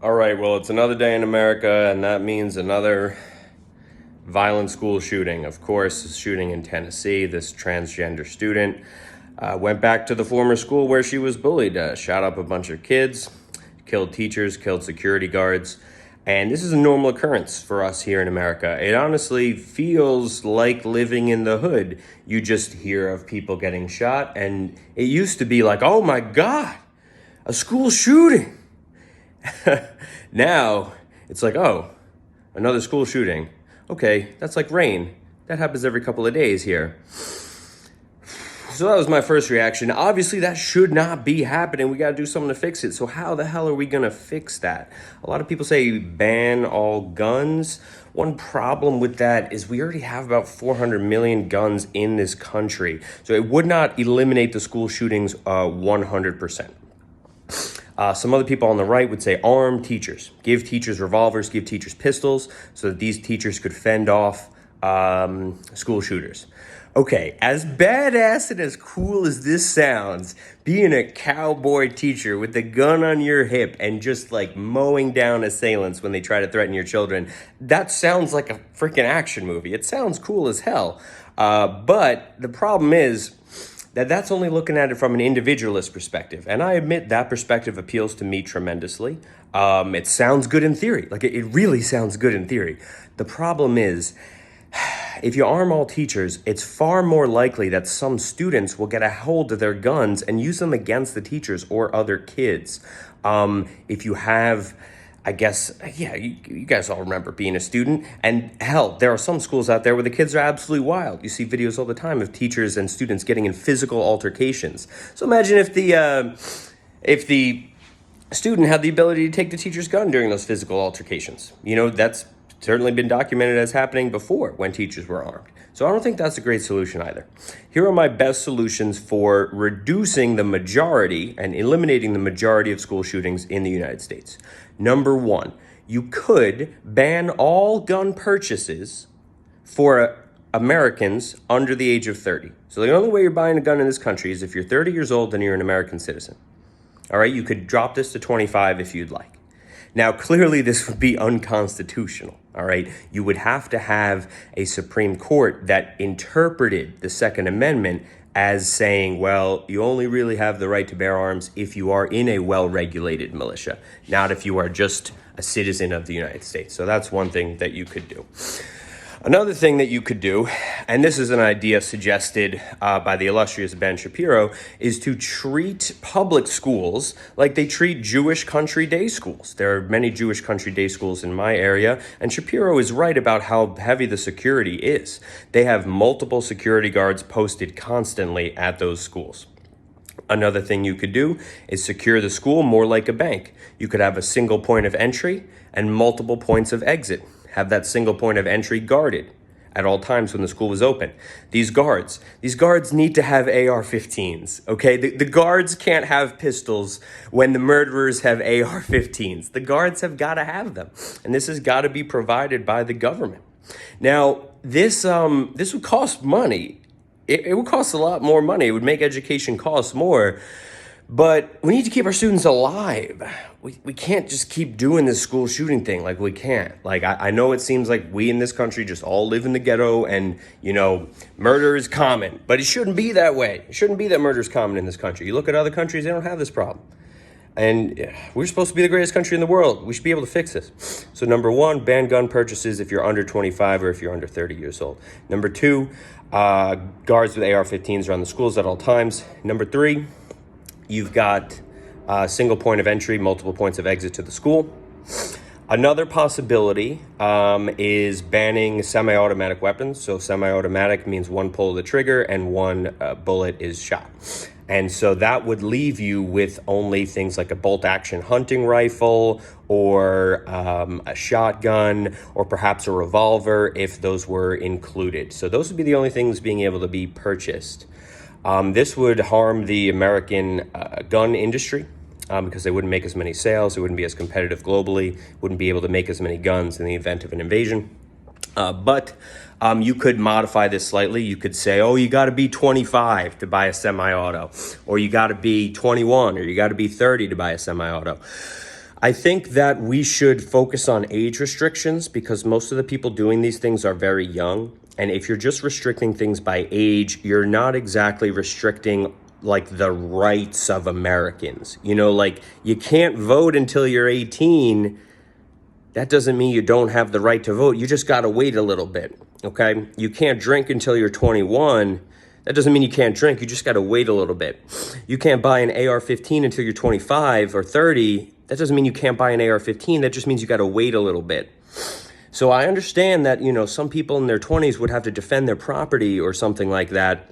All right, well, it's another day in America, and that means another violent school shooting. Of course, a shooting in Tennessee. This transgender student went back to the former school where she was bullied, shot up a bunch of kids, killed teachers, killed security guards. And this is a normal occurrence for us here in America. It honestly feels like living in the hood. You just hear of people getting shot, and it used to be like, oh my God, a school shooting. Now it's like, oh, another school shooting. Okay, that's like rain. That happens every couple of days here. So that was my first reaction. Obviously, that should not be happening. We got to do something to fix it. So how the hell are we going to fix that? A lot of people say ban all guns. One problem with that is we already have about 400 million guns in this country. So it would not eliminate the school shootings 100%. Some other people on the right would say arm teachers. Give teachers revolvers, give teachers pistols, so that these teachers could fend off school shooters. Okay, as badass and as cool as this sounds, being a cowboy teacher with a gun on your hip and just like mowing down assailants when they try to threaten your children, that sounds like a freaking action movie. It sounds cool as hell. But the problem is, that's only looking at it from an individualist perspective. And I admit that perspective appeals to me tremendously. It sounds good in theory. Like it really sounds good in theory. The problem is, if you arm all teachers, it's far more likely that some students will get a hold of their guns and use them against the teachers or other kids. If you have, I guess, yeah, you guys all remember being a student. And hell, there are some schools out there where the kids are absolutely wild. You see videos all the time of teachers and students getting in physical altercations. So imagine if the student had the ability to take the teacher's gun during those physical altercations. You know, that's certainly been documented as happening before when teachers were armed. So I don't think that's a great solution either. Here are my best solutions for reducing the majority and eliminating the majority of school shootings in the United States. Number one, you could ban all gun purchases for Americans under the age of 30. So the only way you're buying a gun in this country is if you're 30 years old and you're an American citizen. All right, you could drop this to 25 if you'd like. Now, clearly this would be unconstitutional, all right? You would have to have a Supreme Court that interpreted the Second Amendment as saying, well, you only really have the right to bear arms if you are in a well-regulated militia, not if you are just a citizen of the United States. So that's one thing that you could do. Another thing that you could do, and this is an idea suggested by the illustrious Ben Shapiro, is to treat public schools like they treat Jewish country day schools. There are many Jewish country day schools in my area, and Shapiro is right about how heavy the security is. They have multiple security guards posted constantly at those schools. Another thing you could do is secure the school more like a bank. You could have a single point of entry and multiple points of exit. Have that single point of entry guarded at all times when the school is open. These guards need to have AR-15s, okay? The guards can't have pistols when the murderers have AR-15s. The guards have got to have them, and this has got to be provided by the government. Now, this would cost money. It would cost a lot more money. It would make education cost more. But we need to keep our students alive. We can't just keep doing this school shooting thing. Like, we can't. Like, I know it seems like we in this country just all live in the ghetto and, you know, murder is common. But it shouldn't be that way. It shouldn't be that murder is common in this country. You look at other countries, they don't have this problem. And we're supposed to be the greatest country in the world. We should be able to fix this. So number one, ban gun purchases if you're under 25 or if you're under 30 years old. Number two, guards with AR-15s around the schools at all times. Number three, you've got a single point of entry, multiple points of exit to the school. Another possibility is banning semi-automatic weapons. So semi-automatic means one pull of the trigger and one bullet is shot. And so that would leave you with only things like a bolt-action hunting rifle or a shotgun or perhaps a revolver if those were included. So those would be the only things being able to be purchased. This would harm the American gun industry because they wouldn't make as many sales. It wouldn't be as competitive globally, wouldn't be able to make as many guns in the event of an invasion. But you could modify this slightly. You could say, oh, you got to be 25 to buy a semi-auto, or you got to be 21, or you got to be 30 to buy a semi-auto. I think that we should focus on age restrictions because most of the people doing these things are very young. And if you're just restricting things by age, you're not exactly restricting like the rights of Americans. You know, like you can't vote until you're 18. That doesn't mean you don't have the right to vote. You just got to wait a little bit. Okay. You can't drink until you're 21. That doesn't mean you can't drink. You just got to wait a little bit. You can't buy an AR-15 until you're 25 or 30. That doesn't mean you can't buy an AR-15. That just means you got to wait a little bit. So I understand that, you know, some people in their 20s would have to defend their property or something like that.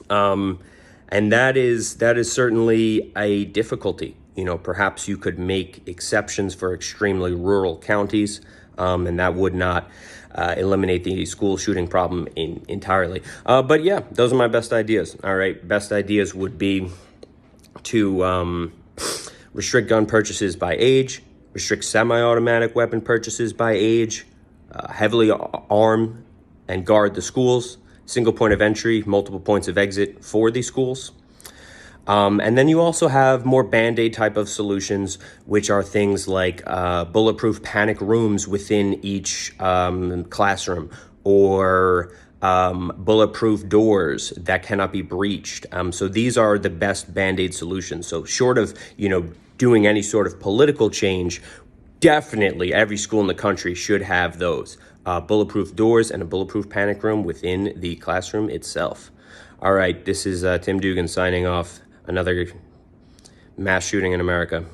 And that is certainly a difficulty. You know, perhaps you could make exceptions for extremely rural counties, and that would not eliminate the school shooting problem entirely. But yeah, those are my best ideas. All right, best ideas would be to restrict gun purchases by age, restrict semi-automatic weapon purchases by age, heavily arm and guard the schools, single point of entry, multiple points of exit for these schools. And then you also have more Band-Aid type of solutions, which are things like bulletproof panic rooms within each classroom, or bulletproof doors that cannot be breached. So these are the best Band-Aid solutions. So short of, you know, doing any sort of political change, definitely every school in the country should have those. Bulletproof doors and a bulletproof panic room within the classroom itself. All right, this is Tim Dugan signing off. Another mass shooting in America.